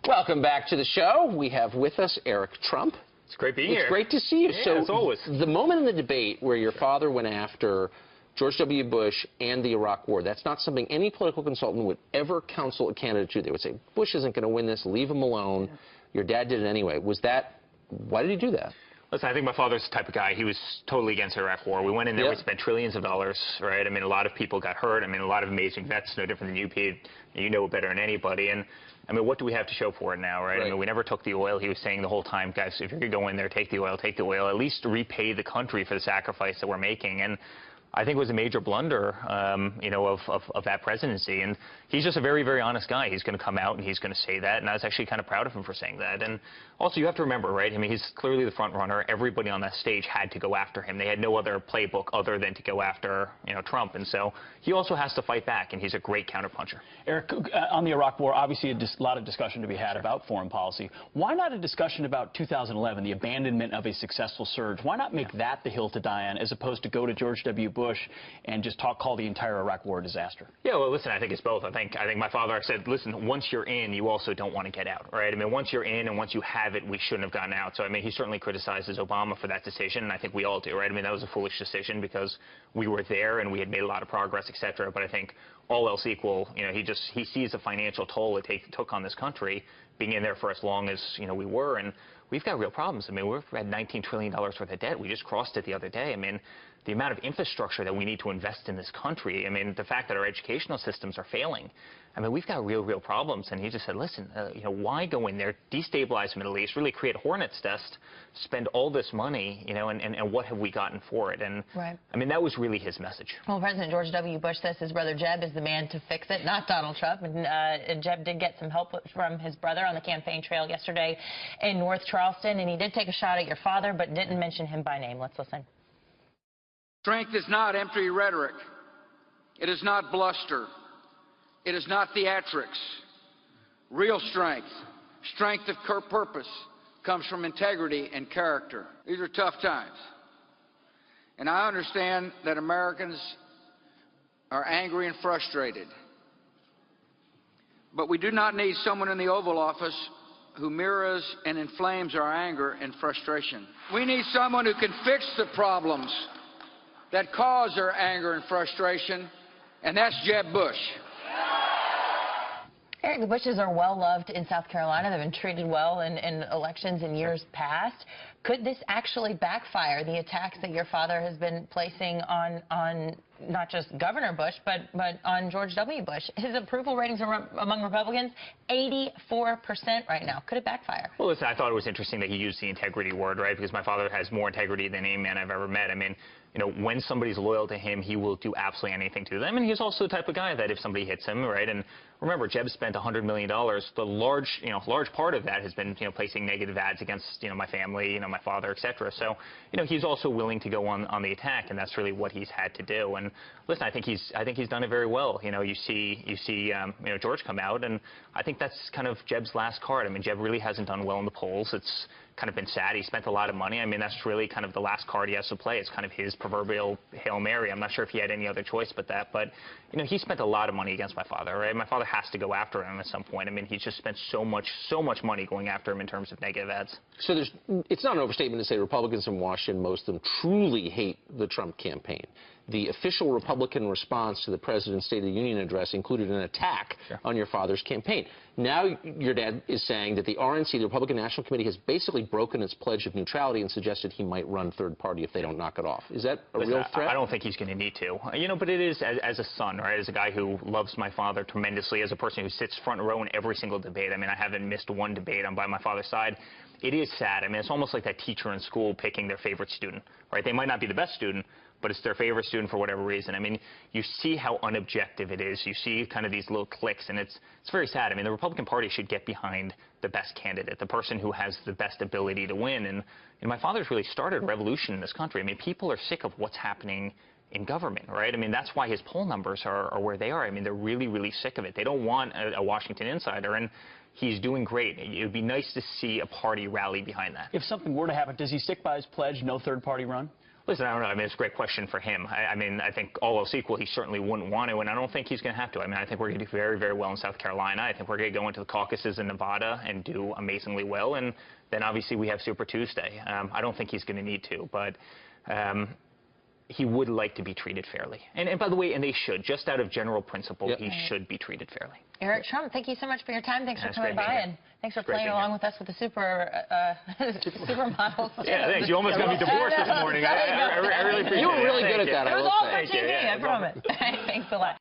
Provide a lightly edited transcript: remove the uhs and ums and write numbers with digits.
Welcome back to the show. We have with us Eric Trump. It's great being here. It's great to see you. Yeah, so, as always. The moment in the debate where your father went after George W. Bush and the Iraq War, that's not something any political consultant would ever counsel a candidate to. They would say, Bush isn't going to win this, leave him alone. Yeah. Your dad did it anyway. Why did he do that? Listen, I think my father's the type of guy, he was totally against the Iraq War. We went in there, we spent trillions of dollars, right? I mean, a lot of people got hurt. I mean, a lot of amazing vets, no different than you, Pete. You know it better than anybody. And, I mean, what do we have to show for it now, right? I mean, we never took the oil. He was saying the whole time, guys, if you're going to go in there, take the oil, at least repay the country for the sacrifice that we're making. And I think it was a major blunder, you know, of that presidency. And he's just a very, very honest guy. He's going to come out and he's going to say that. And I was actually kind of proud of him for saying that. And also, you have to remember, right? I mean, he's clearly the front runner. Everybody on that stage had to go after him. They had no other playbook other than to go after, you know, Trump. And so he also has to fight back. And he's a great counterpuncher. Eric, on the Iraq War, obviously a lot of discussion to be had about foreign policy. Why not a discussion about 2011, the abandonment of a successful surge? Why not make that the hill to die on, as opposed to go to George W. Bush and just call the entire Iraq War a disaster? Yeah, well, listen, I think it's both. I think my father said, listen, once you're in, you also don't want to get out, right? I mean, once you're in and once you have it, we shouldn't have gotten out. So, I mean, he certainly criticizes Obama for that decision, and I think we all do, right? I mean, that was a foolish decision because we were there and we had made a lot of progress, et cetera. But I think all else equal, you know, he sees the financial toll it took on this country being in there for as long as, you know, we were. And we've got real problems. I mean, we've had $19 trillion worth of debt. We just crossed it the other day. I mean, the amount of infrastructure that we need to invest in this country, I mean, the fact that our educational systems are failing, I mean, we've got real problems. And he just said, listen, you know, why go in there, destabilize the Middle East, really create a hornet's nest, spend all this money, you know, and what have we gotten for it? And, I mean, that was really his message. Well, President George W. Bush says his brother Jeb is the man to fix it, not Donald Trump. And Jeb did get some help from his brother on the campaign trail yesterday in North Charleston. And he did take a shot at your father, but didn't mention him by name. Let's listen. Strength is not empty rhetoric. It is not bluster. It is not theatrics. Real strength, strength of purpose, comes from integrity and character. These are tough times. And I understand that Americans are angry and frustrated. But we do not need someone in the Oval Office who mirrors and inflames our anger and frustration. We need someone who can fix the problems that cause our anger and frustration, and that's Jeb Bush. Eric, the Bushes are well-loved in South Carolina. They've been treated well in elections in years past. Could this actually backfire, the attacks that your father has been placing on not just Governor Bush, but on George W. Bush? His approval ratings are among Republicans 84% right now. Could it backfire? Well, listen, I thought it was interesting that he used the integrity word, right? Because my father has more integrity than any man I've ever met. I mean, you know, when somebody's loyal to him, he will do absolutely anything to them. And he's also the type of guy that if somebody hits him, right? And remember, Jeb spent $100 million. The large part of that has been, you know, placing negative ads against, you know, my family, you know, my father, et cetera. So, you know, he's also willing to go on the attack, and that's really what he's had to do. And listen, I think he's done it very well. You know, you see, you know, George come out, and I think that's kind of Jeb's last card. I mean, Jeb really hasn't done well in the polls. It's kind of been sad. He spent a lot of money. I mean, that's really kind of the last card he has to play. It's kind of his proverbial Hail Mary. I'm not sure if he had any other choice but that. But, you know, he spent a lot of money against my father, right? My father has to go after him at some point. I mean, he's just spent so much money going after him in terms of negative ads. So it's not an overstatement to say Republicans in Washington, most of them truly hate the Trump campaign. The official Republican response to the President's State of the Union address included an attack on your father's campaign. Now your dad is saying that the RNC, the Republican National Committee, has basically broken its pledge of neutrality and suggested he might run third party if they don't knock it off. Is that a real threat? I don't think he's going to need to. You know, but it is, as a son, right, as a guy who loves my father tremendously, as a person who sits front row in every single debate. I mean, I haven't missed one debate. I'm by my father's side. It is sad. I mean, it's almost like that teacher in school picking their favorite student, right? They might not be the best student, but it's their favorite student for whatever reason. I mean, you see how unobjective it is. You see kind of these little cliques, and it's very sad. I mean, the Republican Party should get behind the best candidate, the person who has the best ability to win. And my father's really started a revolution in this country. I mean, people are sick of what's happening in government, right? I mean, that's why his poll numbers are where they are. I mean, they're really sick of it. They don't want a Washington insider, and he's doing great. It would be nice to see a party rally behind that. If something were to happen, does he stick by his pledge, no third-party run? Listen, I don't know. I mean, it's a great question for him. I mean, I think all else equal, he certainly wouldn't want to, and I don't think he's going to have to. I mean, I think we're going to do very, very well in South Carolina. I think we're going to go into the caucuses in Nevada and do amazingly well, and then obviously we have Super Tuesday. I don't think he's going to need to, but he would like to be treated fairly. And by the way, and they should, just out of general principle, he should be treated fairly. Eric Trump, thank you so much for your time. Thanks for coming by, and thanks for playing along with us with the supermodels. Yeah, thanks. You almost got me divorced this morning. I really appreciate it. You were really good at that. It was all for TV, I promise. Thanks a lot.